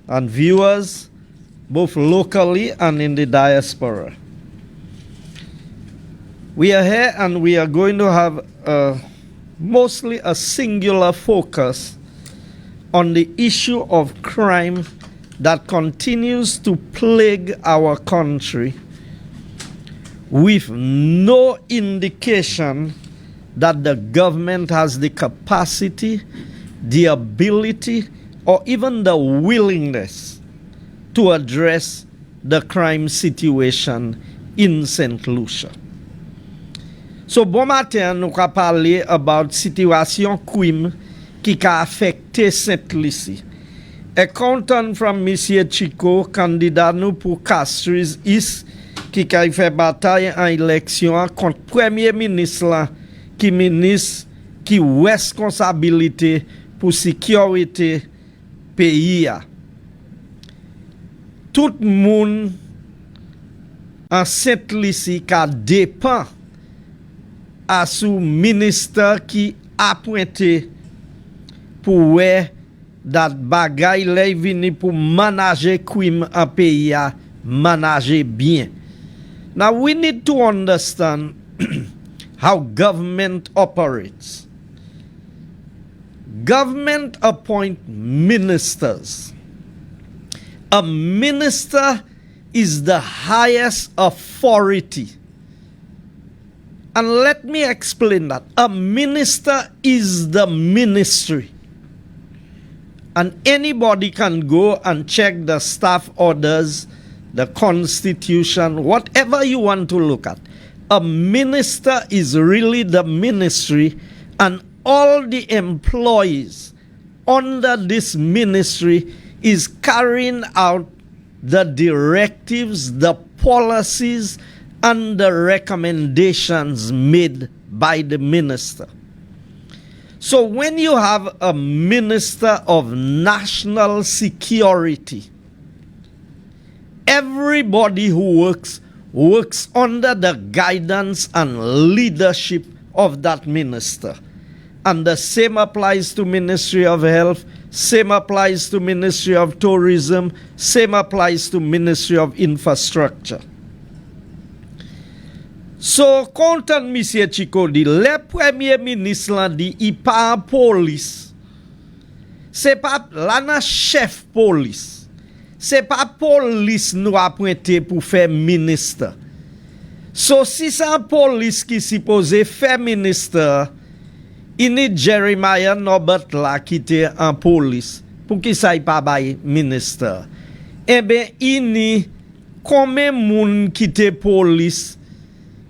and viewers, both locally and in the diaspora. We are here and we are going to have mostly a singular focus on the issue of crime that continues to plague our country with no indication that the government has the capacity, the ability, or even the willingness to address the crime situation in St. Lucia. So, bon matin, nous allons parler about situation crime qui a affecté St. Lucie. A content from Monsieur Chico, candidat nous pour Castries East, qui a fait bataille en élection contre premier ministre là, qui ministre qui responsabilité pour sécurité pays. Tout le monde en St. Lucie qui dépend à sous ministre qui a pointé pour ouais dat bagay lay vini pour manager crime en pays manager bien. Now we need to understand how government operates. Government appoint ministers. A minister is the highest authority. And let me explain that. A minister is the ministry. And anybody can go and check the staff orders, the constitution, whatever you want to look at. A minister is really the ministry, and all the employees under this ministry is carrying out the directives, the policies, and the recommendations made by the minister. So when you have a minister of national security, everybody who works under the guidance and leadership of that minister. And the same applies to Ministry of Health, same applies to Ministry of Tourism, same applies to Ministry of Infrastructure. So, content Monsieur Chico dit, le premier ministre l'a dit, il pas en police. C'est pas là chef police. C'est pas police nous a pointé pour faire ministre. So, si c'est un police qui supposé faire ministre, il n'y Jeremiah Norbert là qui était en police. Pour qui ça y pas bail ministre. Eh bien, il n'y combien moun qui était police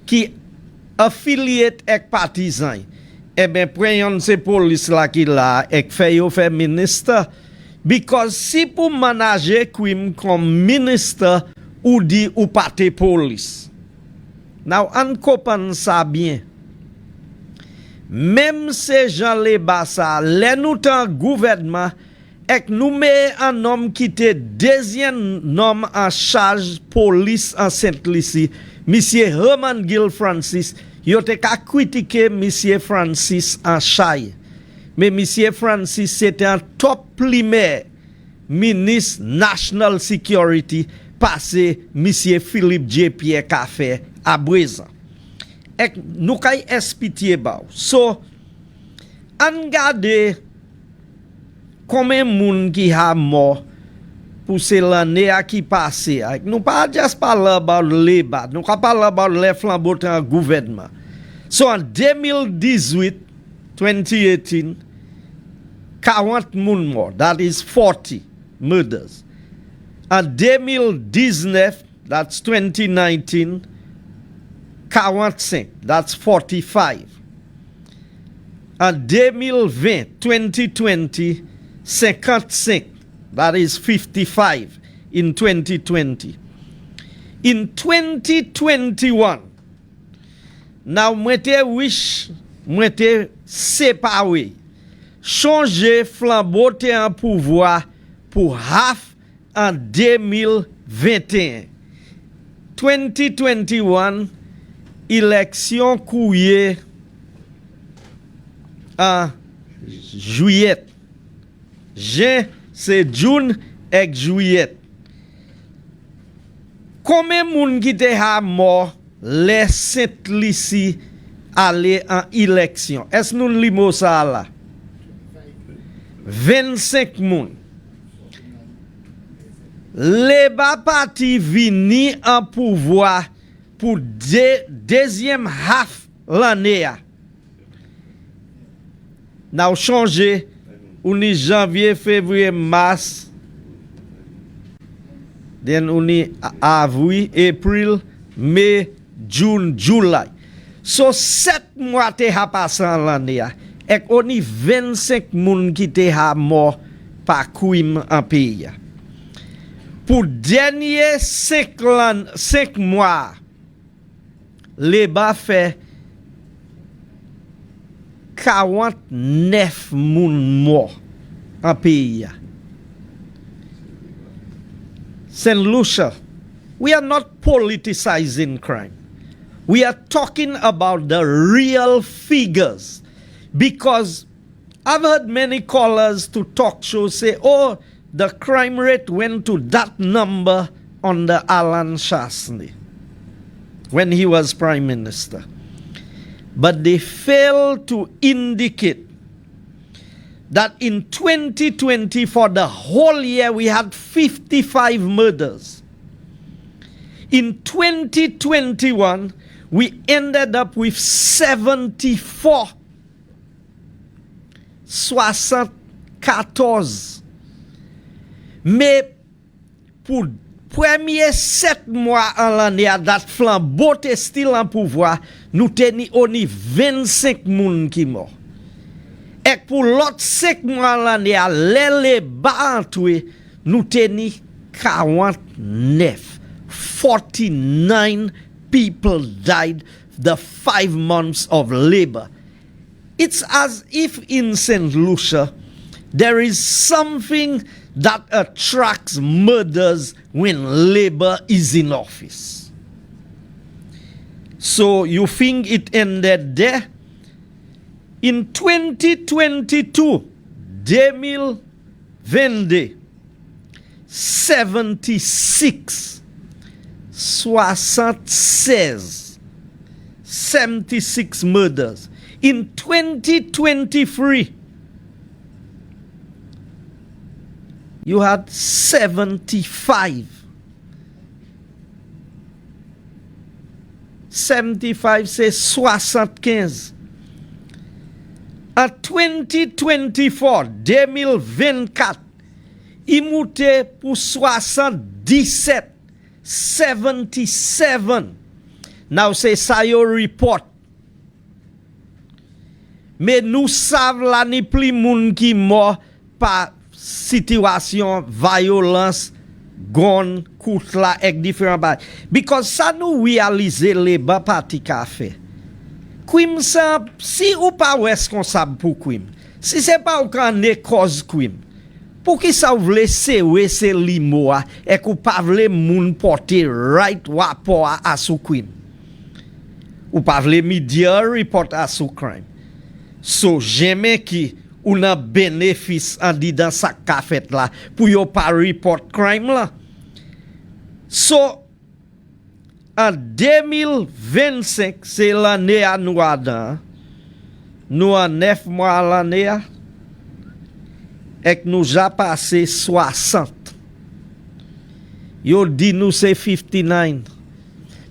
qui affilié avec partisans. Eh bien, preyon se police là qui là et fait yo fait ministre. Because si pour manager crime comme ministre ou dit ou parti police. Now, an comprend ça bien. Même ces gens les basa, les nous tan gouvernement et nous met un homme qui était deuxième homme en charge police en Saint-Lucie, Monsieur Herman Gill Francis, yo te ka critiquer Monsieur Francis en chaille. Mais Monsieur Francis c'était un top primaire ministre National Security passé Monsieur Philippe J. Pierre Café à Brézan. Et nous kay espitié ba. So an gade combien moun qui a mort pour l'année qui passé. Nous pas juste parler about les bad, nous pas parler about les flambotants gouvernement. So en 2018, 40 moun mort, that is 40 murders. En 2019, that's 2019, 45, that's 45. En 2020, 2020, 55, that is 55 in 2020. In 2021, now mwete wish, mwete séparé, changer flambeau en pouvoir pour half en 2021. 2021, élection couillée en juillet. Juin, c'est June ek juillet. Combien moun qui te ha mort les Saint-Lucie aller en élection? Est-ce nous limo ça là? 25 moun. Leba parti vini en pouvoir pour deuxième half l'année. N'a changé on est janvier, février, mars. Then on est avril, april, mai, june, july. So 7 mois te ha passé en l'année. Et on est 25 moun qui te ha mort par crime en pays. Pour dernier 5 mois, les bas fait 49 moun morts en pays. Saint Lucia, we are not politicizing crime. We are talking about the real figures. Because I've heard many callers to talk shows say, oh, the crime rate went to that number under Alan Shasney when he was prime minister. But they failed to indicate that in 2020, for the whole year, we had 55 murders. In 2021, we ended up with 74. 74. Mais pour premier 7 mois en l'année, à date flambeau te style en pouvoir, nous teni oni 25 moun qui mort. Et pour l'autre 5 mois en l'année, à les bas nous teni 49. 49 people died the 5 months of labor. It's as if in St. Lucia, there is something that attracts murders when labor is in office. So you think it ended there? In 2022, 2022, 76, 76 murders. In 2023, you had 75. 75, c'est 75. En 2024, 2024, il monte pour 77. 77. Now c'est ça yo report. Mais nous savons la ni plus moun qui mort par situation violence gun kout la ek différent ba. Because ça nous réaliser les bas parti ka fait. Crime ça si ou pas responsable pour crime. Si c'est pas ou kan ne cause crime. Pour qui ça vous laisser c'est limo et ou pas vle moun porter right rapport à sous crime. Ou pas vle media report à sous crime. So jamais qui ou nan bénéfice en dit dans sa ka fait là pour yo pas report crime là. So en 2025 c'est l'année à nous dans nous en 9 mois l'année et nous a passé 60. Yo dit nous c'est 59.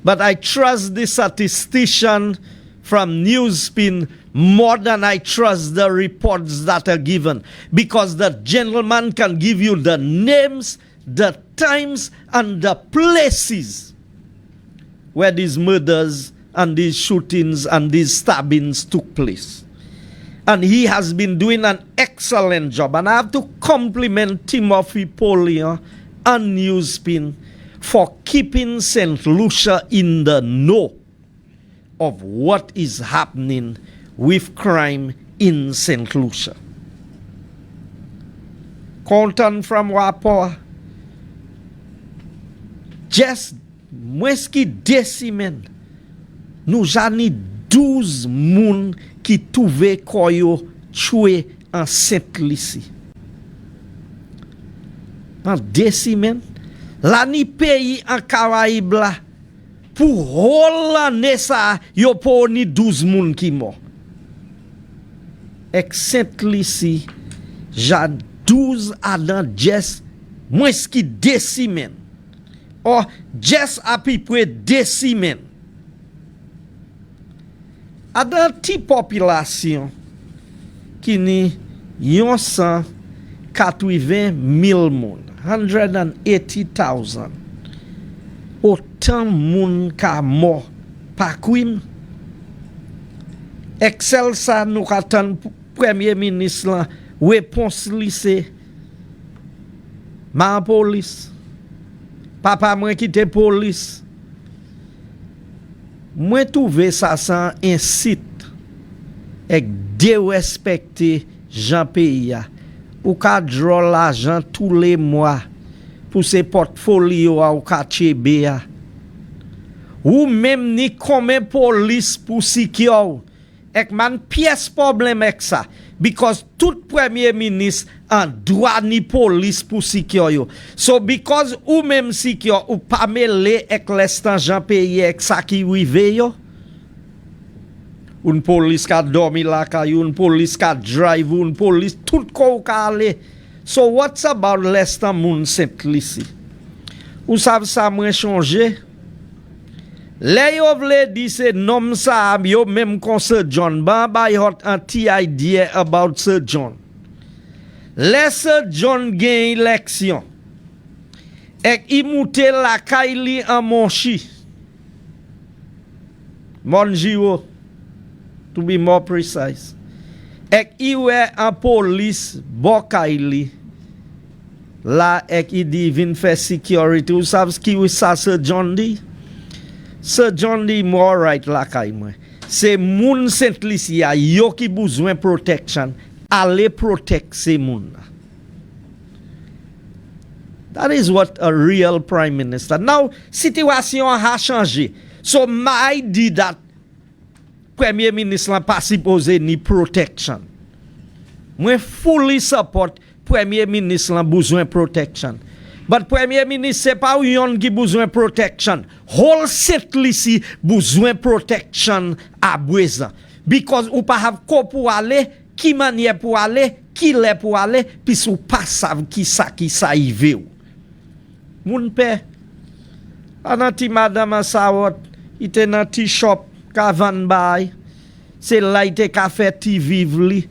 But I trust the statistician from Newspin more than I trust the reports that are given. Because the gentleman can give you the names, the times, and the places where these murders and these shootings and these stabbings took place. And he has been doing an excellent job. And I have to compliment Timothy Polion and Newspin for keeping St. Lucia in the know of what is happening with crime in St. Lucia. Content from rapport. Just mweski decimen. Nous jani 12 moun qui touvé koyo tué en Saint-Lucie. en 2 semaines. La ni pays en Caraïbes là pour whole l'année ça yo pour ni 12 moun qui mort. Exactly si Jean 12 adan just moins qui 2 semaines. Or just à peu près 2 semaines. Adan ti population qui ni 180,000 moun. 180,000. Autant moun ka mort par crime. Excel ça nous attend premier ministre là réponse li c'est ma police. Papa moi qui te police. Moi trouver ça sans incite et dérespecter Jean pays ou ka draw l'argent tous les mois pour ses portfolio ou ka chebe ou même ni combien police pour secure ek man pièce problème avec ça because tout premier ministre en droit ni police pour secure yo so because ou même secure ou pas mêlé avec l'instant Jean pays avec ça qui rive yo une police qui dormi là, une police qui drive, une police tout ko ka aller. So what's about Lester moun Saint-Lucie? Ou savez ça moins changer? Les yo vle di se nom sa yo même kon Sir John ban bay hot anti-idea about Sir John. Les Sir John gain élection. Ek imouté la kaili en monchi. Monjiwo. To be more precise. Ek iwe en police bokaili. La ek i di vin fe security. Ou savez ki ou sa Sir John di? Sir John di more right la kay mwen. Se moun Saint-Lucie yo ki besoin protection. Ale protect se moun. That is what a real prime minister. Now, situation a changé. So my di that Premier ministre n'a pas supposé ni protection. Moi fully support Premier ministre n'a besoin protection. But Premier ministre c'est pas yon qui besoin protection. Whole Saint-Lucie besoin protection à présent. Because ou pas have ko pour aller, qui manière pour aller, qui l'est pour aller, puis ou pas savent qui ça yive. Moun pè. Anati madame Sawot, ite nan ti shop ka van bay, c'est là ite ka fait ti vivre li,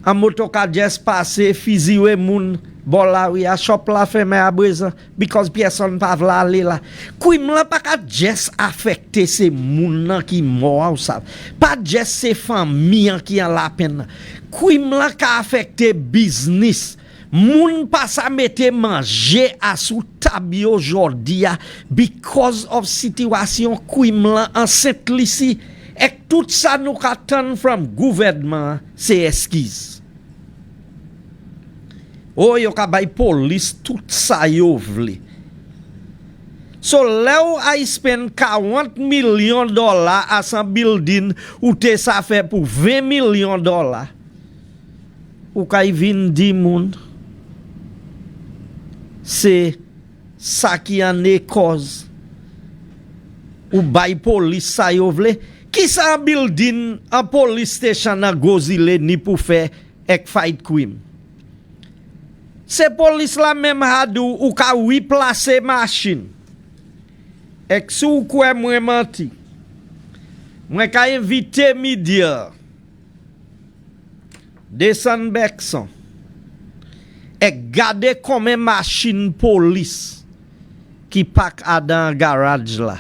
en moto ka just passe, fiziwe moun, bon la oui, a shop la fermé à présent, because personne pa vla aller là. Crime la pa ka just affecter ces moun nan ki mort ou ça. Pas just ces familles qui en la peine. Crime la ka affecter business. Moun pa sa mette manger à sous table aujourd'hui because of situation crime la en Saint-Lucie et tout ça nous attend from gouvernement c'est esquisse. Oh yo ka bay police tout ça yo vle. So là I spend $40 million à son building ou te ça fait pour $20 million ou ka vin di moun c'est ça qui en est cause ou bay police ça yo vle qui ça building en police station à Gozile ni pour faire ek fight crime c'est police la même hadou ou ka oui placer machine ek sou quoi moi menti moi ka inviter media descend Bexon et gade comme machine police qui pak a dans garage là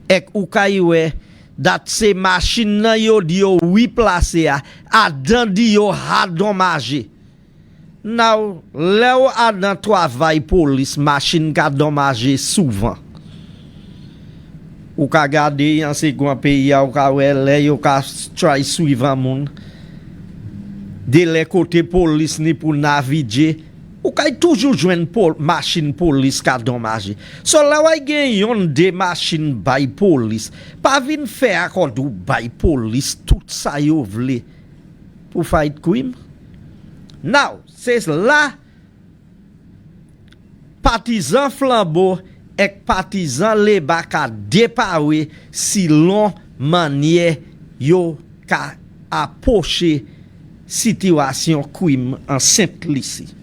et ou kaywe dat se machine nan yo di yo oui placé a dan di yo ha dommage now le ou a dans travail police machine ka dommage souvent ou ka gade en second pays ou ka we le yo ka try suivre moun de les côtés police ni pour naviguer ou kay toujours joindre machine police ka dommage so la way gen yon de machine by police pas vinn faire accord ou by police tout ça yo vle pour fight crime now c'est là partisan flambeau ek partisan le baka dépawe si lon manière yo ka approcher situation crime en Saint-Lucie.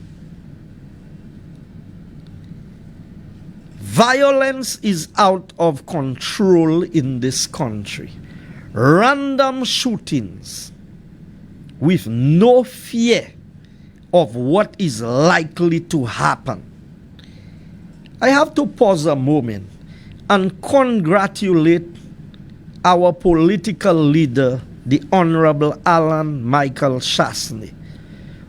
Violence is out of control in this country. Random shootings with no fear of what is likely to happen. I have to pause a moment and congratulate our political leader, the Honorable Alan Michael Chasney,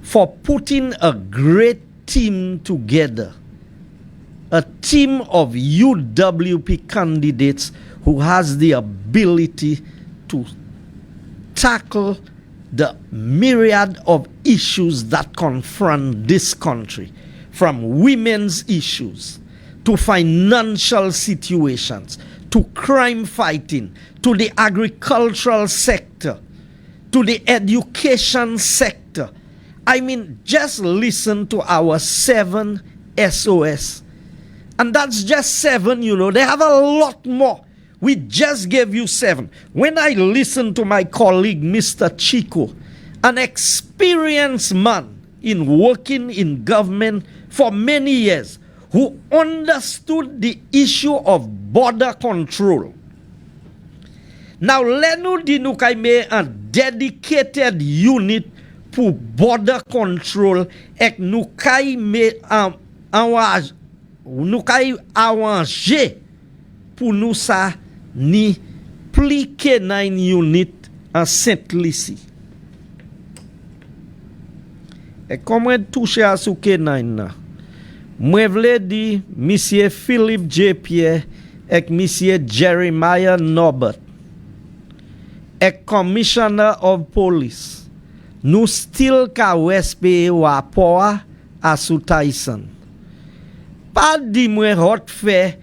for putting a great team together. A team of UWP candidates who has the ability to tackle the myriad of issues that confront this country, from women's issues to financial situations, to crime fighting, to the agricultural sector, to the education sector. I mean, just listen to our 7 SOS. And that's just 7, you know. They have a lot more. We just gave you 7. When I listen to my colleague, Mr. Chico, an experienced man in working in government for many years, who understood the issue of border control. Now, let nous dire nous kay a dedicated unit pour border control et nous kay nous kay arranger pour nous ça ni pliquer 9 unit en Saint-Lucie. Et comment toucher à sou K9 moi vle di monsieur Philippe J. Pierre et monsieur Jeremiah Norbert et Commissioner of Police nous still ka respecte rapport à sou Tyson. Pas di moi hot fait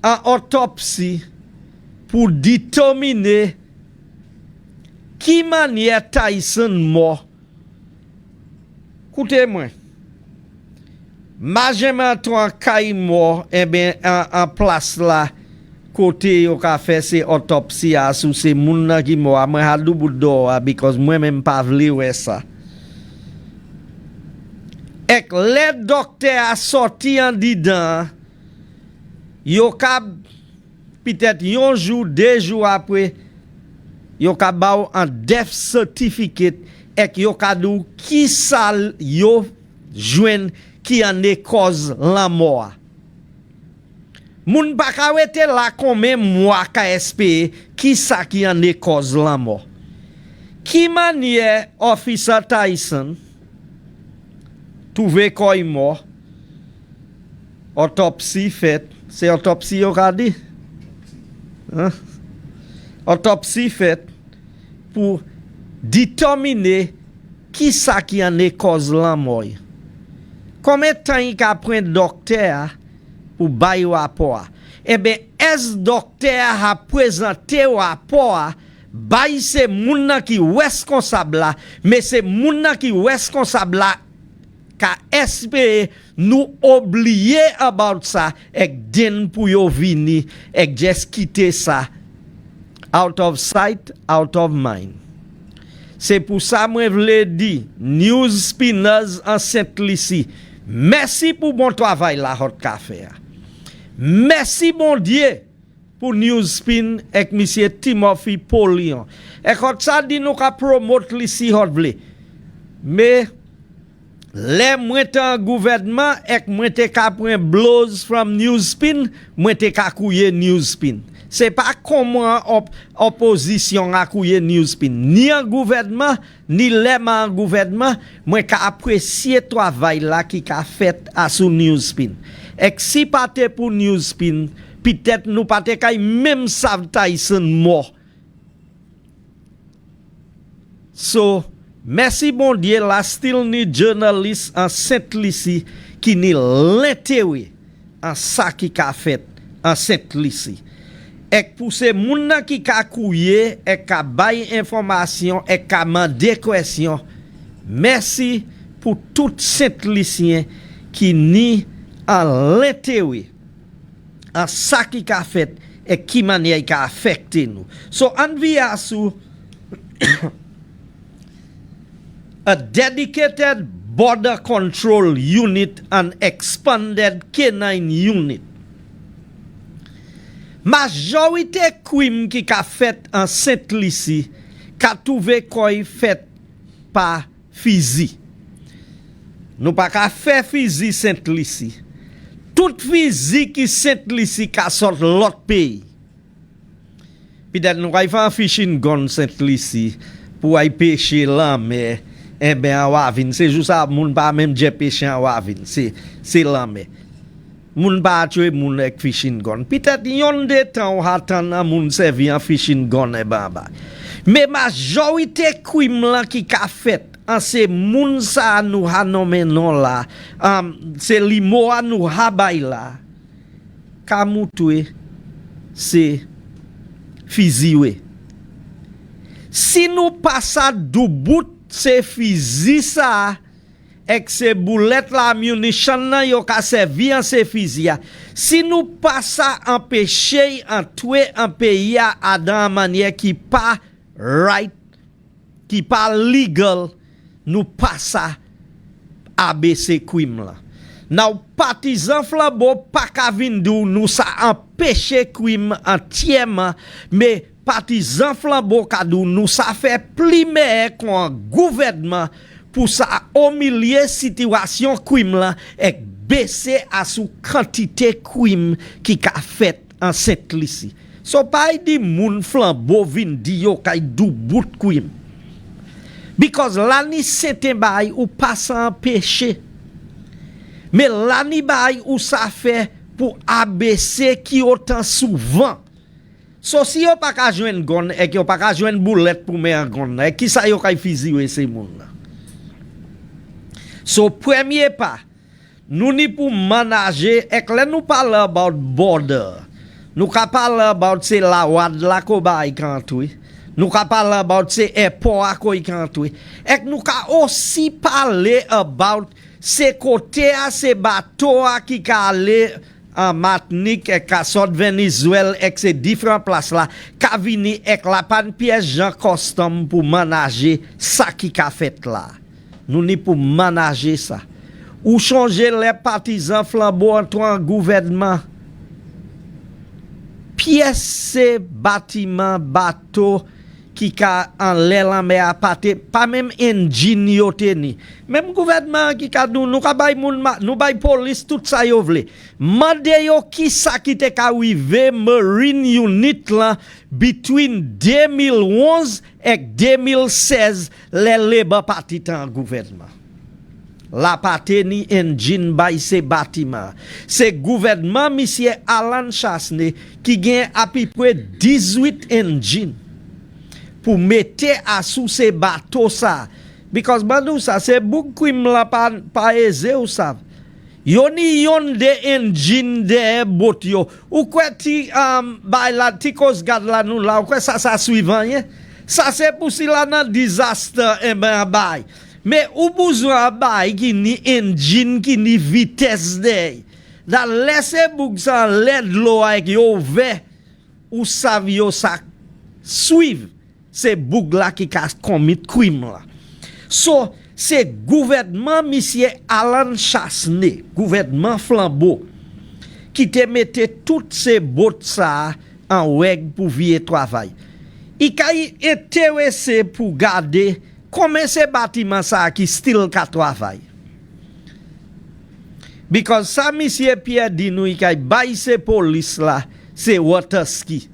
en autopsie pour déterminer qui manière Tyson mort. Écoutez-moi. Majement ton kay mort en place là côté yo ka fait ces autopsie à sous ces moun nan ki mort moi ha double door because moi même pas vle wè ça. Ek le docteur a sorti en dedans yo ka peut-être un jour 2 jours après yo ka ba en death certificate ek yo ka dou ki sa yo jwen qui en est cause la mort. Moun pa ka wete la combien mois ka espérer qui ça qui en est cause la mort. Qui manière officer Tyson trouvé koy mort. Autopsie faite, c'est autopsie yo ka di. Hein? Autopsie faite pour déterminer qui ça qui en est cause la mort. Combien de temps il a pris docteur pour bailler rapport? Eh bien, est-ce docteur a présenté rapport? Bailler c'est moun qui responsable là, mais c'est moun qui responsable là ka espérer nous oublier about ça et den pour yo vini et just quitter ça out of sight, out of mind. C'est pour ça moi vle di news spinners en Saint-Lucie. Merci pour bon travail la hot café. Merci bon Dieu pour Newspin avec monsieur Timothy Polion. Et quand ça dit nous ka promote ici hot vle. Mais les mwen en gouvernement et mwen te ka prend blows from Newspin, mwen te ka kouye Newspin. C'est pas comment opposition a kouye Newspin ni en gouvernement ni les en gouvernement moi ka apprécier travail là qui ka fait à sous Newspin et si pas pour Newspin peut-être nous pas te kay même savent Tyson mort. So merci bon Dieu la still ni journaliste en Saint-Lucie qui ni l'intérêt en ça qui ka fait en Saint-Lucie. Et pour ces moun qui ka kouye et ka bay information et ka mande question, merci pour tout Saint-Lucien qui ni en l'intérêt en ça qui a fait et qui manière qui a affecté nous. So on via sous a dedicated border control unit and expanded canine unit. Majorité crime qui a fait en Saint-Lucie qu'a trouvé quoi fait par fusil. Nous pas qu'à faire fusil Saint-Lucie. Toute fusil qui Saint-Lucie qu'a sort l'autre pays. Peut-être nous va faire un fishing gun Saint-Lucie pour aller pêcher là mais eh ben en Wavin c'est juste ça moun pas même j'ai pêché en Wavin c'est là mais moun pas tuer moun avec fishing gun. Peut-être yon de temps attend moun servi en fishing gun et ben mais majorité crime là qui a fait en ces moun sa nous ha nommé non là c'est limo a nous ha bay là ka moutoué c'est fusil. Si nous passons du bout ces fusils ça et ces boulettes la munition nan yo ka servi en ces fusils. Si nous passons empêcher en tuer un pays à dans manière qui pas right, qui pas legal, nous passons ABC crime là. Now partisan flambeau pas ka vindou nous ça empêcher crime entièrement mais partisan flambeau kadou nous ça fait plimer qu'on gouvernement pour ça humilier situation crime là et baisser à sous quantité crime qui a fait en Saint-Lucie. So pas di moun flambeau vinn di yo kay dou bout crime. Because l'année c'était bail ou pas empêcher. Mais l'année bail ou ça fait pour ABC qui autant souvent. So si yo pas ka joindre gon et yo pas ka joindre boulette pour mettre gon et qui ça yo kay fusil ces moun là. So premier pas nous ni pour manager et là nous parle about border. Nous ka parle about c'est la wad la ko bay kantoui. Nous ka parle about c'est airport a ko kantoui. Et nous ka aussi parler about ces côtés à ces bateaux qui ka aller en Martinique et ka sort Venezuela et ces différentes places là ka vini et la pan pièce Jean Custom pour manager ça qui ka fait là. Nous ni pour manager ça. Ou changer les partisans flambeaux entre un gouvernement. Pièce bâtiment bateau qui ka en l'air en mer pas même engine yo teni même gouvernement qui ka nous ka bay moun nous bay police tout ça yo vle mande yo qui ça qui te ka rive marine unit là between 2011 et 2016 les Labour parti en gouvernement la pateni engine bay ces bâtiments c'est gouvernement monsieur Alan Chasney qui gagne à peu près 18 engines pour mettre à sous ces bateaux ça because bandou ça c'est beaucoup la pas aisé ou ça yoni yon de engine de boat yo ou quoi ti by la ti cause garde la nous là ou quoi ça suivant ça c'est pour si là nan disaster et ben bay mais ou besoin bay qui ni engine qui ni vitesse de da laisser bouk ça l'aide l'eau avec yo ve ou savio ça suivre c'est boug là qui a commis crime là. So c'est gouvernement monsieur Alan Chasney, gouvernement flambeau qui te mettait toutes ces bottes ça en règle pour vivre travail. Il a intéressé pour garder comment ces bâtiments ça qui style ka travail. Because ça monsieur Pierre dit nous il a bail ces police là, c'est water ski.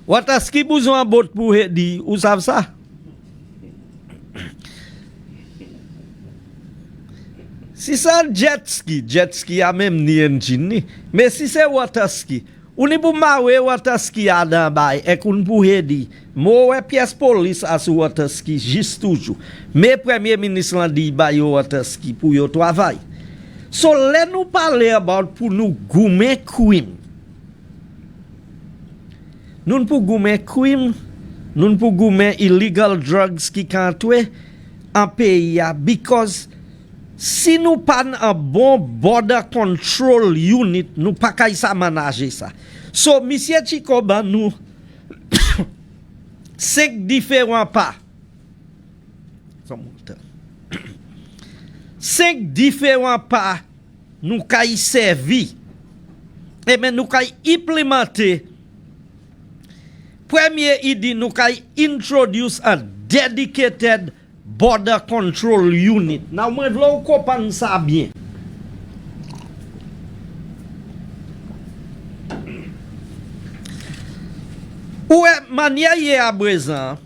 Water ski besoin boat pour dire, vous savez ça? Si c'est jet ski a même ni engine, mais si c'est water ski, on ne peut pas water ski à dans bail et qu'on peut dire, moi pièce police à ce water ski juste toujours. Mais premier ministre l'a dit bail water ski pour yo travail. So let nous parler about pour nous goumer crime. Nous ne pouvons pas crime, nous ne pouvons pas illegal drugs qui cantuent en pays because Si nous pas un bon border control unit, nous pas kay sa manager ça. So, monsieur Chikoba, nous 5 différents pas. 5 différents pas nous kay servi. Et bien nous kay implémenter. Premier idée nous kay introduce a dedicated border control unit. Now moi vle comprendre ça bien. Ouais, manière y à présent,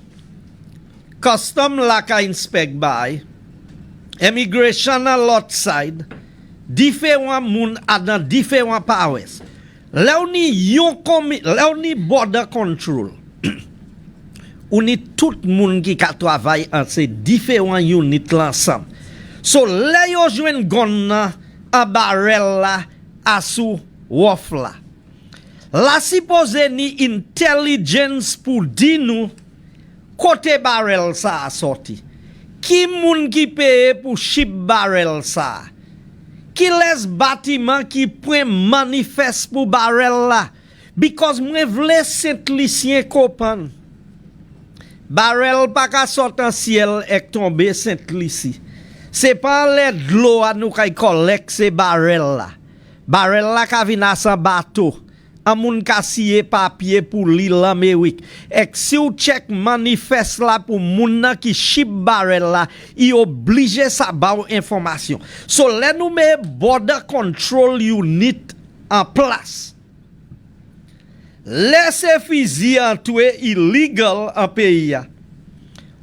custom la ka inspect by, immigration à l'autre side, différents moun à dans différents powers. Là on y border control. On est tout le monde qui travaille en ces différents units ensemble. So, là, yo jwen gon a barrel la, asou wof la. La suppose ni intelligence pour di nou, kote barrel sa a sorti. Ki moun ki paye pour ship barrel sa? Ki les bâtiment qui prend manifeste pour barrel la? Because mwen vle Saint-Lucien kopan. Barrel pas ka sortir ciel et tomber Saint-Lucie. C'est pas les de l'eau à nous qui collecte ces barrel là. Barrel là ka vina sans bateau. A moun ka siye papier pour l'île l'Amérique. Et si ou check manifeste là pour moun nan qui ship barrel là, il oblige sa ba information. So let nous met border control unit en place. Laissez fusil en tuer illegal en pays.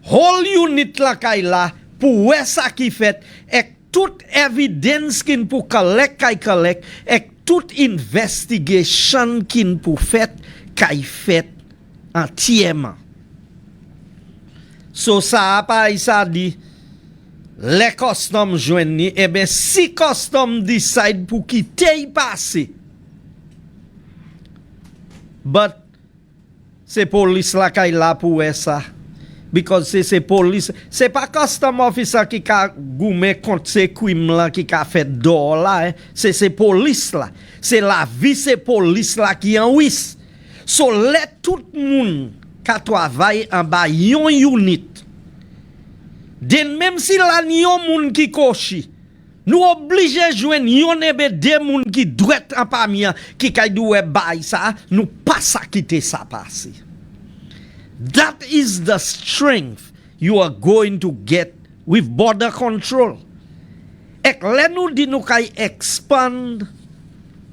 Whole unit la kay la pour wè ça qui fait et toute evidence qui pour collect kay collect et toute investigation qui pour fait kay fait entièrement. So ça pas ça dit les custom joindre et ben si custom decide pour quitter passer. But c'est police la kay la pour ça. Because c'est police, c'est pas custom officer qui a goumé contre ces crimes là qui a fait d'or là, c'est police là. C'est la vice police là qui en wis. So let tout monde qui travaille en bas yon unit. Den même si la yon moun qui kochi, nous obligés joindre yon ebe de moun qui doit en parmi qui kay doué bay ça, nous pas ça quitter ça passer. That is the strength you are going to get with border control. Ek le nou di nou kay expand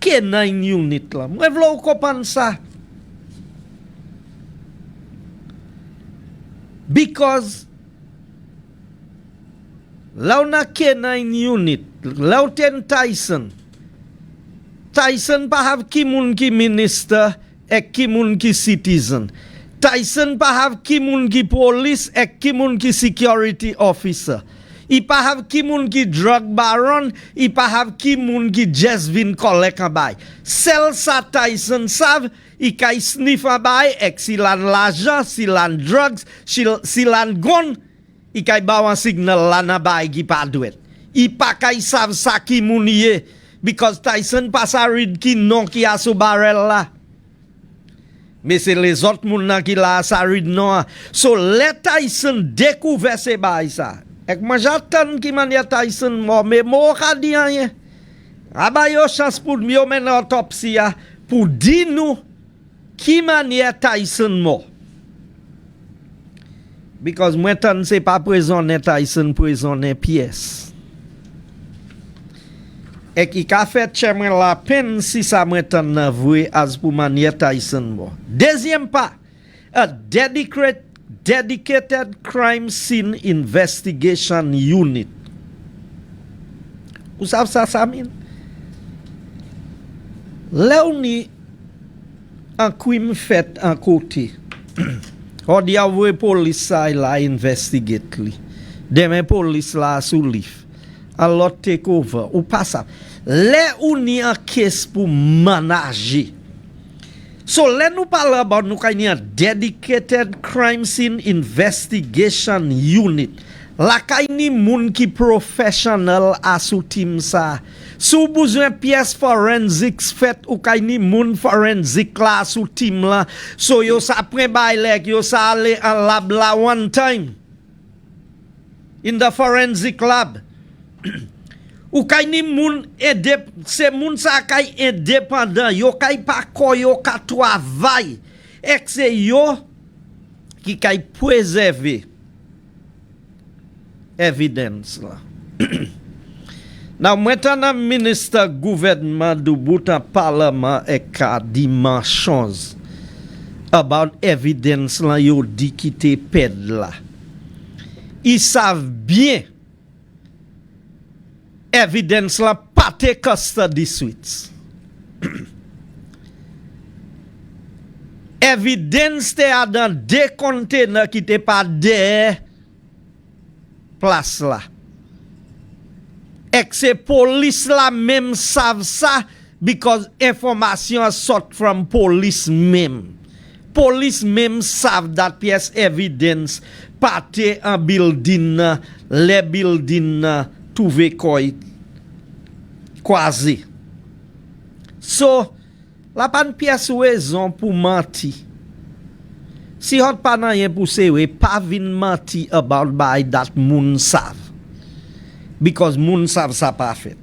K9 unit la. Mwen vlo kopan sa. Because la ou na K9 unit, la ou ten Tyson pa have ki moun ki minister ek ki moun ki citizen. Tyson pa have ki moun ki police ek ki moun ki security officer. I pa have ki moun ki drug baron, I pa have ki moun ki just vin collect a bay. Sel sa Tyson sav, I kay sniff a bay ek si lan l'argent, si lan drugs, si lan gun, I kay bawan signal lan a bay ki pa dwet. I pa kay sav sa ki moun ye, because Tyson pa sa read ki non ki aso barrel la. Mais c'est les autres moun nan ki la sa rid non. So let Tyson découvert ces bail ça. Et moi j'attends ki man ya Tyson mort mais mo ka di rien. Aba yo chance pour yo men autopsie pour di nous ki man ya Tyson mort. Because moi tan c'est pas prisonnier Tyson prisonnier pièce. Et qui a fait chemre la peine si ça m'étonne vrai as pour manier Tyson bon. Deuxième pas, a dedicated crime scene investigation unit. Vous savez ça mean? Là on y un crime fait en côté. On dit à vous police la investigate li. Demain police la sous livre. Alors take over ou pas ça. Les ou ni en caisse pour manager. So let nous parler about nous kay ni a dedicated crime scene investigation unit. La kay ni moun ki professionnel a sou team sa. Sou besoin pièce forensics fait ou kay ni moun forensic la sou team la. So yo sa pren bay lek, yo sa ale an lab la one time. In the forensic lab. Ou kay ni moun se moun sa kay indépendant, yo kay pa ko yo ka travay. Ek se yo ki kay préserver evidence là. Now maintenant ministre gouvernement du bout en parlement et ka di chose about evidence là yo di ki te ped là. Ils savent bien evidence la pa te custody suites. Evidence te a dans deux containers qui te pas de place là. Et que police la même savent ça because information sort from police même. Police même savent that pièce evidence parté en building les building trouvé koy croisé. So la pan pièce raison pour mentir. Si hot pa nan yen pou se we, pa vin menti about by that moun sav. Because moun sav sa pa fet.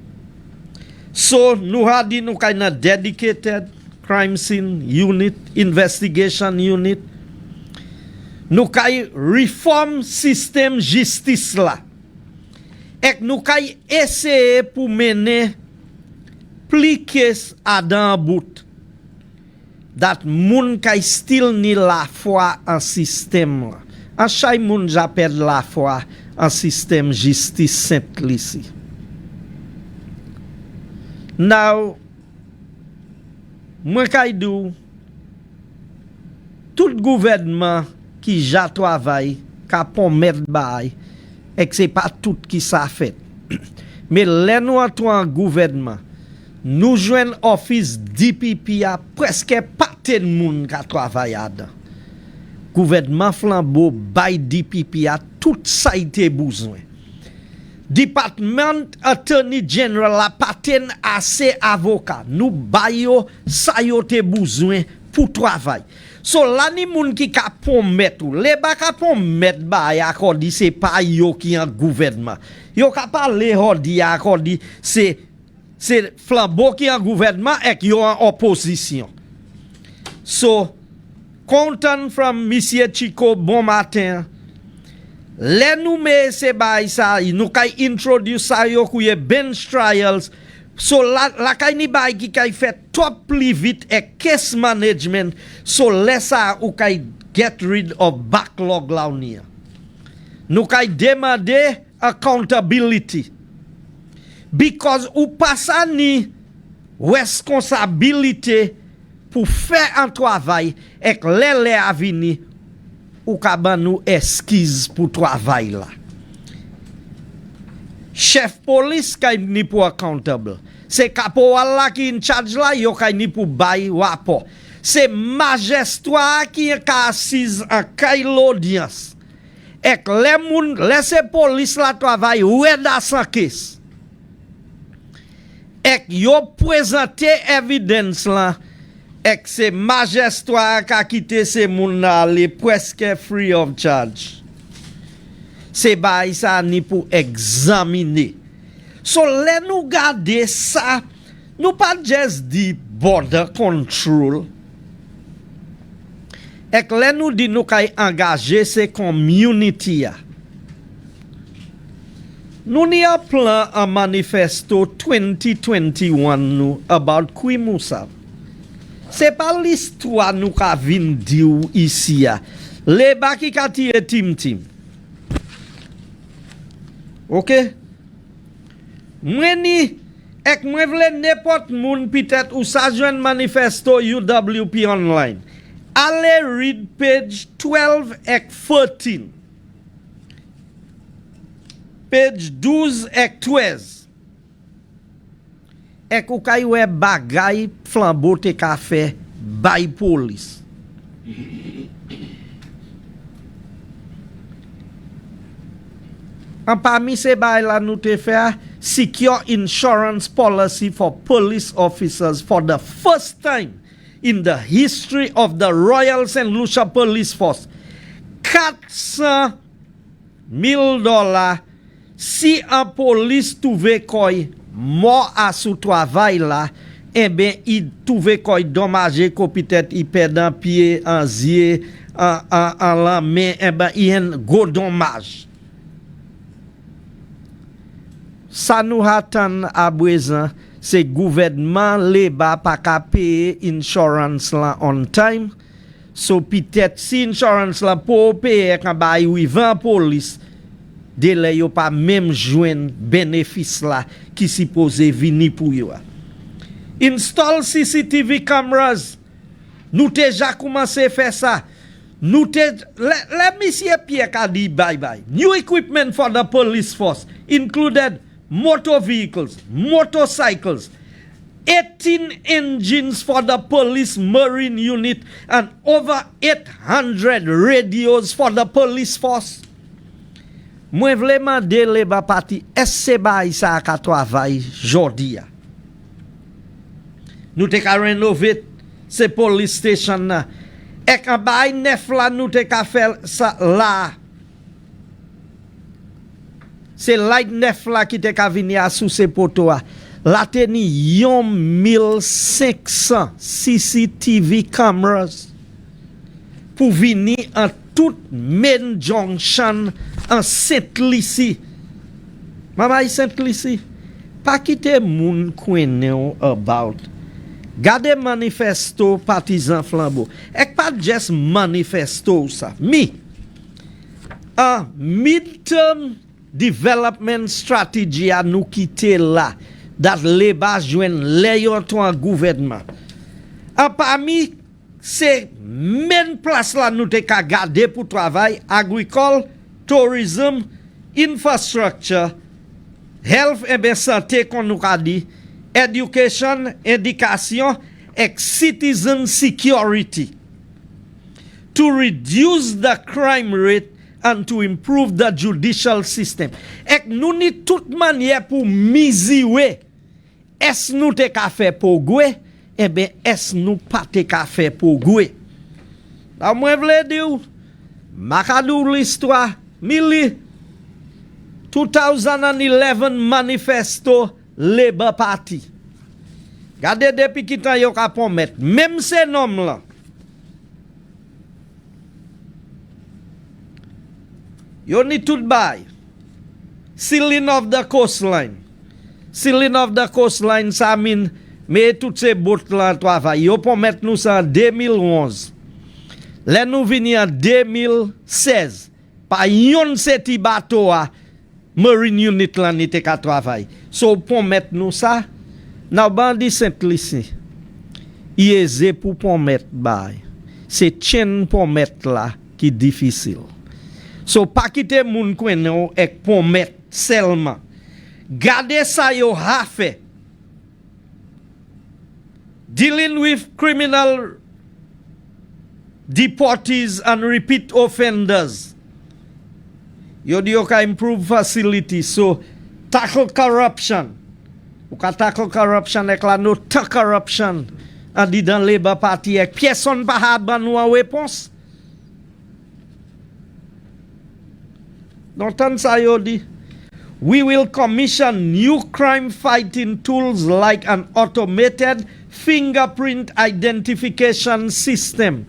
So, nou hadi nou kayna dedicated crime scene unit, investigation unit. Nou kay reform system justice la. Ek nou kay eseye pou mene pli kes adan bout. Dat moun kay still ni la foi en système. En chay moun j'appelle la foi en système justice simple ici. Now, moi kay dou, tout gouvernement qui ja travail, ka pon met bay, et c'est pas tout qui ça fait. Mais les nous en gouvernement, nous joignons office DPP a presque pas de moun ka travaille dedans. Gouvernement flambeau by DPP a tout ça été besoin. Department Attorney General la paten assez avocat. Nous bayo sa yo te besoin pour travail. So la ni moun ki ka pon met ou, le ba ka pon met ba ya akodi c'est pas yo qui en gouvernement. Yo ka parler hodi ya akodi c'est flambeau qui en gouvernement et qui en opposition. So, content from Monsieur Chico, bon matin. Les nous me se bay sa, nous kay introduce sa yo kouye bench trials. So, la kay ni bay ki kay fait top pli vite et case management. So, lesa ou kay get rid of backlog la ou niya. Nou kay demande accountability. Because ou pasa ni responsabilité pour faire un travail et que les avini ou kaban nou esquisse pour travail là. Chef police kay ni pour accountable. C'est caporal là qui in charge là yo kay ni pour bay rapport. C'est magistrat qui est assise en kay l'audience. Et que les moun laisse police la travail ou dans sa caisse. Et yo présente evidence là. Et c'est magistrat qui a quitté ces moun là presque free of charge. C'est bay ça ni pour examiner. So les nous garder ça, nous pas juste dit border control. Et les nous dit nous kay engager ces community a. Nous n'y a plan en manifesto 2021 nous about Kwimoussa. C'est pas l'histoire nous ka vin di ou ici a. Le baki ka tire tim. OK? Mweni ek mwen vle n'importe moun peut-être ou sa joine manifesto UWP online. Allez read page 12 et 14. Page 12 et 13. Et ou kay we bagay flambeau te ka fait by police. En parmi ces bails là nous te fait secure insurance policy for police officers for the first time in the history of the Royal St. Lucia Police Force. $400,000 si un police trouve koy mort à sous travail là, eh bien il trouve koy dommagé ko peut-être il perd un pied, un zier, en la main, eh ben il y a un gros dommage. Ça nous attend à présent, c'est gouvernement l'État pas qu'à payer insurance là on time. So peut-être si insurance là pour payer quand ba y 20 police délai yo pas même joindre bénéfice là qui supposé venir pour yo. Install CCTV cameras. Nous déjà commencé à faire ça. Nous te let me see Pierre a dit bye bye. New equipment for the police force included motor vehicles, motorcycles, 18 engines for the police marine unit, and over 800 radios for the police force. Moi vle mande le ba parti est bay sa ka travail jodi a. Nou te ka rénover ce police station na. Ek an bay neuf la nou te ka faire ça là. C'est light neuf là qui te ka vini a sous ce poteau a. La teni 1500 CCTV cameras pour venir en toute main junction en Saint-Lucie. Mama Saint-Lucie. Pas quitter moun kwenè about. Gade manifesto partisan flambeau. Ek pas just manifesto ça. Un midterm development strategy a nous quitter là. Dat l'État joine l'ayon ton gouvernement. En parmi ces mêmes places là nous te ka garder pour travail agricole, tourism, infrastructure, health et bien santé qu'on nous a dit, education, éducation et citizen security. To reduce the crime rate and to improve the judicial system. Et nous ni toute manière pour mesurer est-ce nous te ka fait pour goué, eh bien est-ce nous pas te ka fait pour goué. La moi vle dire makadou l'histoire mili 2011 Manifesto Labour Party. Gade depuis qui tan yo ka promettre même ces noms là. Yo ni tout bay. Sealing of the coastline. Sealing of the coastline, ça mean, mais toutes ces bottes là travail. Yo pour mettre nous ça en 2011. Là nous vini en 2016. Pas yon seti bateau a marine unit là n'était qu'à travail. So pour mettre nous ça, na bandi Saint-Lucie. Yeze pour mettre bay. C'est chaîne pour mettre là qui difficile. So pas quitter moun kwenè ek pour mettre seulement. Gade sa yo ha fait. Dealing with criminal deportees and repeat offenders. Yo di yo ka improve facility. So tackle corruption. Ou ka tackle corruption ek la no ta corruption. An di dan Labour Party ek pièson pa ha ban nou an réponse. Non tan sa yo di. We will commission new crime fighting tools like an automated fingerprint identification system.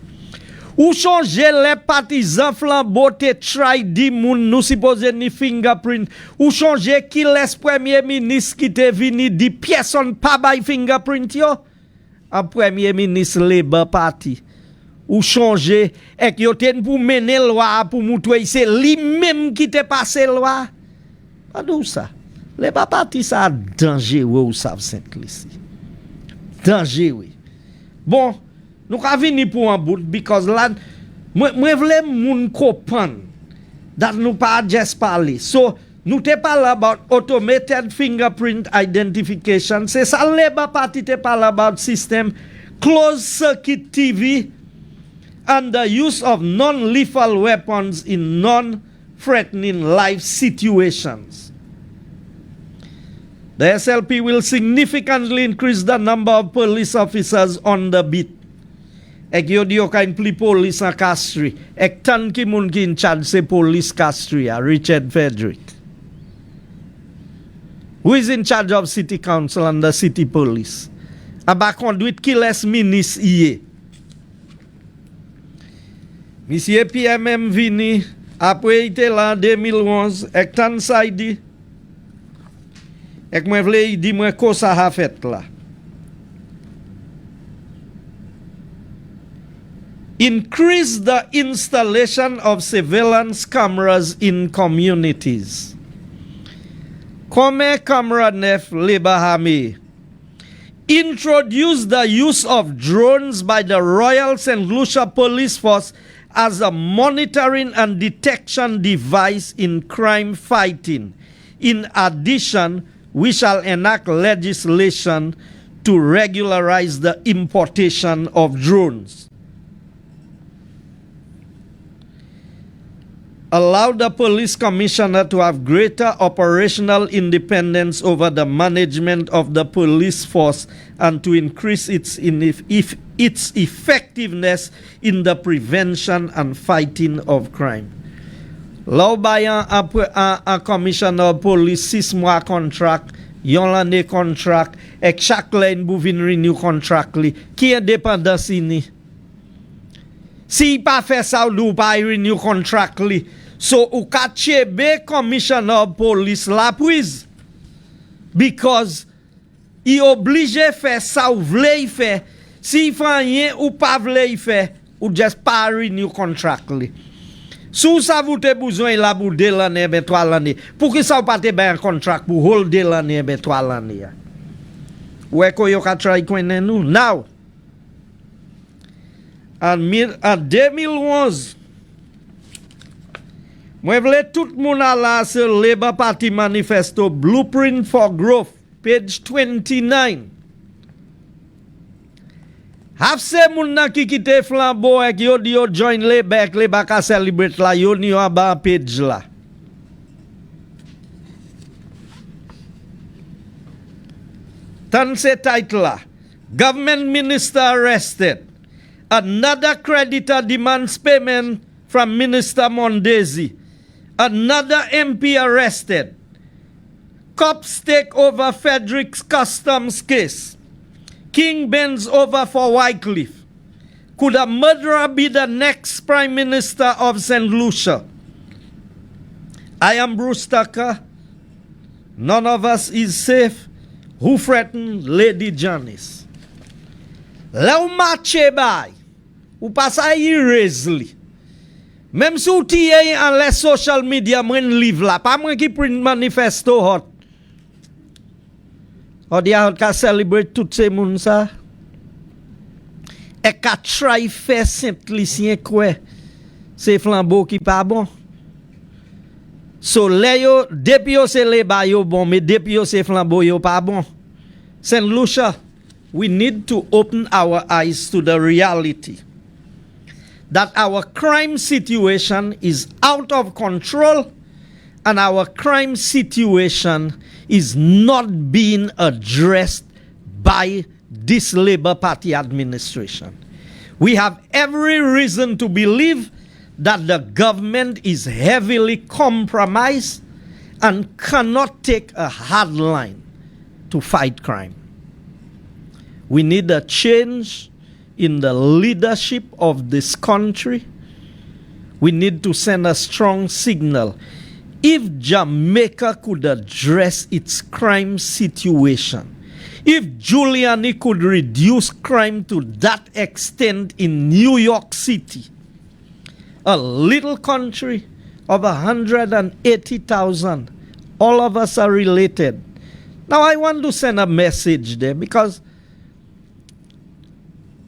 Ou changer les partisans flambeau te try di moun nou suppose ni fingerprint. Ou changer qui laisse premier ministre qui te vini di personne pa bay fingerprint yo. A premier ministre Labour Party. Ou changer ek yo ten pour mener loi pour montrer c'est lui même qui te passé loi. Pas d'où ça. Les Parti ça danger ou ça Saint-Lucie. Danger oui. Bon, nous ka vini pour un bout because là moi vle moun comprendre that nous pas just parler. So nous te parle about automated fingerprint identification. C'est ça Labour Party te parle about system closed circuit TV and the use of non-lethal weapons in life-threatening life situations. The SLP will significantly increase the number of police officers on the beat. Ek yo di yo ka impli police en Castries. Ek tan ki moun ki in charge se police Castries, Richard Frederick. Who is in charge of city council and the city police? Aba conduit ki les minis iye. Monsieur PMM vini, apre ite la 2011, ek tan sa di. Ek mwen vle di mwen ko sa ha fet la. Increase the installation of surveillance cameras in communities. Come camera nef lebahame. Introduce the use of drones by the Royal St. Lucia Police Force as a monitoring and detection device in crime fighting. In addition, we shall enact legislation to regularize the importation of drones. Allow the police commissioner to have greater operational independence over the management of the police force and to increase its effectiveness in the prevention and fighting of crime. Law bayan a commissioner of police 6 mois contract, yon l'année contract, ek chaque lane bouvin renew contract li, ki indépendance ini. Si pa fait ça ou pa renew contract li, so ou ka chebe commissioner of police la prise. Because i oblige fait ça ou vle fait. Si fanyen ou pa vle fait, ou just pa renew contract li. Sou sa vous te besoin la pour 2 l'année, 3 l'année. Pour que ça ou pas te ben contract pour hold 2 l'année, 3 l'année. Ou est-ce que yo ka try kwenè nou? Now, en 2011, moi vle tout moun ala se Labour Party Manifesto Blueprint for Growth, page 29. Hafse moun nan ki kite flambeau ek yo di yo join Labour ka celebrate la yo ni yo aba page la. Tan se title la. Government minister arrested. Another creditor demands payment from Minister Mondesi. Another MP arrested. Cops take over Frederick's customs case. King bends over for Wycliffe. Could a murderer be the next Prime Minister of St. Lucia? I am Bruce Tucker. None of us is safe. Who threatened Lady Janice? Le ou marche bay. Ou pasa irreasonably. Même si ou tiye en les social media mwen live la. Pa mwen ki print manifesto hot. O di a hot ka celebrate tout se moun sa. E ka try fe simpli sien kwe. Se flambeau ki pa bon. So le yo, depi yo se le ba yo bon, me depi yo se flambeau yo pa bon. St. Lucia, we need to open our eyes to the reality that our crime situation is out of control and our crime situation is not being addressed by this Labour Party administration. We have every reason to believe that the government is heavily compromised and cannot take a hard line to fight crime. We need a change in the leadership of this country. We need to send a strong signal. If Jamaica could address its crime situation, if Giuliani could reduce crime to that extent in New York City, a little country of 180,000, all of us are related. Now I want to send a message there because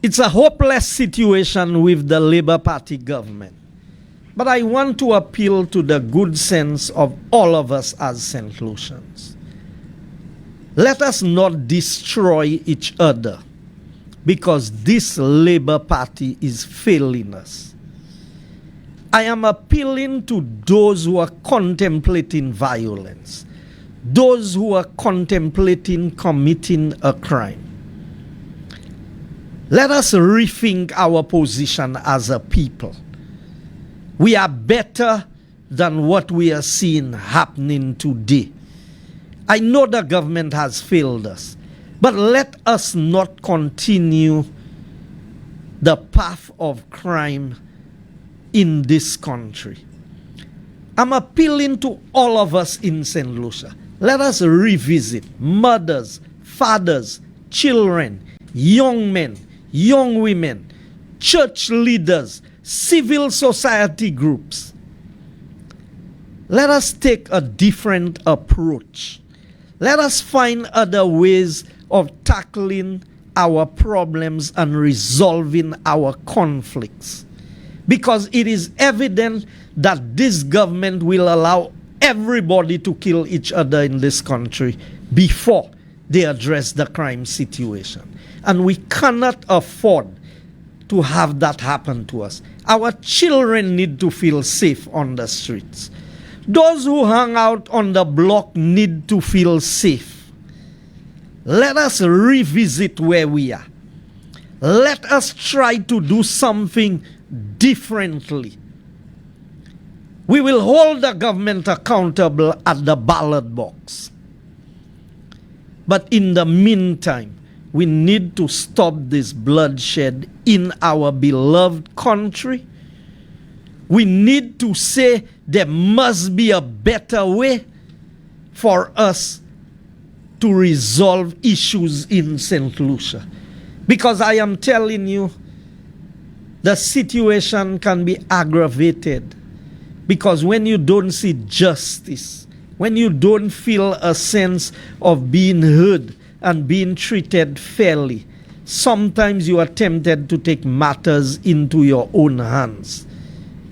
it's a hopeless situation with the Labour Party government. But I want to appeal to the good sense of all of us as St. Lucians. Let us not destroy each other because this Labour Party is failing us. I am appealing to those who are contemplating violence, those who are contemplating committing a crime. Let us rethink our position as a people. We are better than what we are seeing happening today. I know the government has failed us, but let us not continue the path of crime in this country. I'm appealing to all of us in St. Lucia. Let us revisit mothers, fathers, children, young men, young women, church leaders, civil society groups. Let us take a different approach. Let us find other ways of tackling our problems and resolving our conflicts. Because it is evident that this government will allow everybody to kill each other in this country before they address the crime situation. And we cannot afford to have that happen to us. Our children need to feel safe on the streets. Those who hang out on the block need to feel safe. Let us revisit where we are. Let us try to do something differently. We will hold the government accountable at the ballot box. But in the meantime, we need to stop this bloodshed in our beloved country. We need to say there must be a better way for us to resolve issues in St. Lucia. Because I am telling you, the situation can be aggravated. Because when you don't see justice, when you don't feel a sense of being heard and being treated fairly, sometimes you are tempted to take matters into your own hands.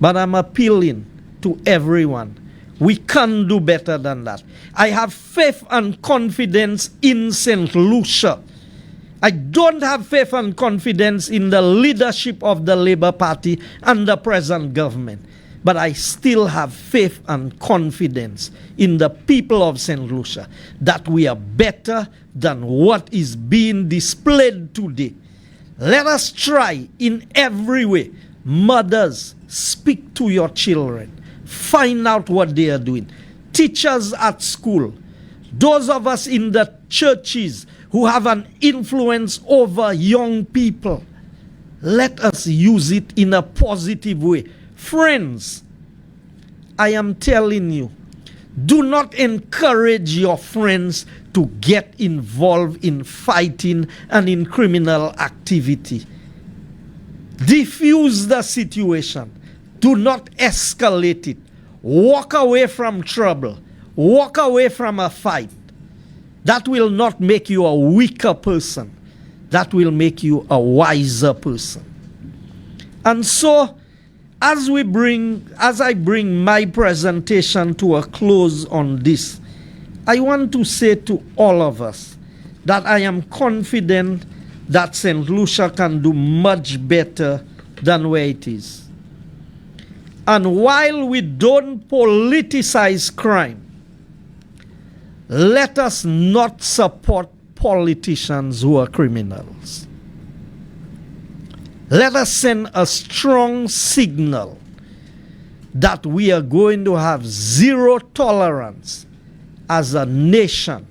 But I'm appealing to everyone. We can do better than that. I have faith and confidence in St. Lucia. I don't have faith and confidence in the leadership of the Labour Party and the present government. But I still have faith and confidence in the people of St. Lucia that we are better than what is being displayed today. Let us try in every way. Mothers, speak to your children. Find out what they are doing. Teachers at school. Those of us in the churches who have an influence over young people. Let us use it in a positive way. Friends, I am telling you, do not encourage your friends to get involved in fighting and in criminal activity. Diffuse the situation. Do not escalate it. Walk away from trouble. Walk away from a fight. That will not make you a weaker person. That will make you a wiser person. And so, as I bring my presentation to a close on this, I want to say to all of us that I am confident that St. Lucia can do much better than where it is. And while we don't politicize crime, let us not support politicians who are criminals. Let us send a strong signal that we are going to have zero tolerance as a nation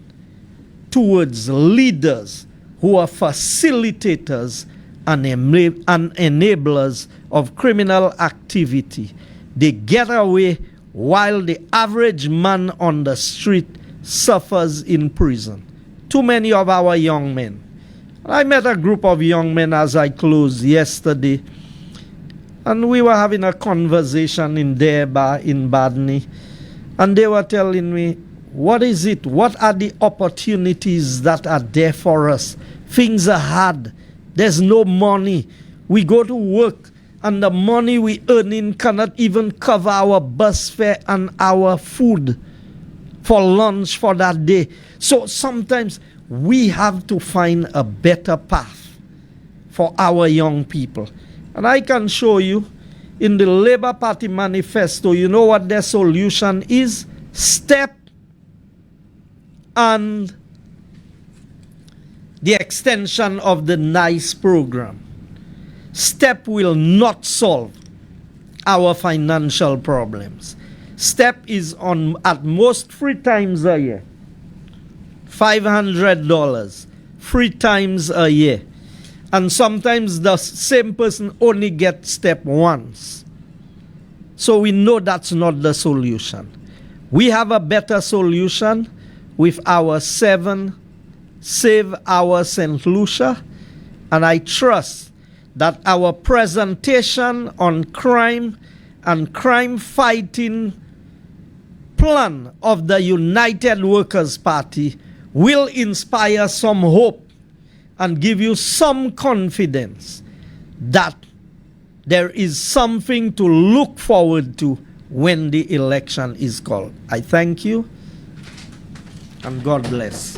towards leaders who are facilitators and enablers of criminal activity. They get away while the average man on the street suffers in prison. Too many of our young men. I met a group of young men as I closed yesterday, and we were having a conversation in their bar in Badney, and they were telling me, what is it? What are the opportunities that are there for us? Things are hard. There's no money. We go to work, and the money we earn in cannot even cover our bus fare and our food for lunch for that day. So sometimes we have to find a better path for our young people. And I can show you, in the Labour Party manifesto, you know what their solution is? STEP and the extension of the NICE program. STEP will not solve our financial problems. STEP is on at most 3 times a year. $500, 3 times a year. And sometimes the same person only gets STEP once. So we know that's not the solution. We have a better solution with our 7 Save Our St. Lucia, and I trust that our presentation on crime and crime fighting plan of the United Workers' Party will inspire some hope and give you some confidence that there is something to look forward to when the election is called. I thank you, and God bless.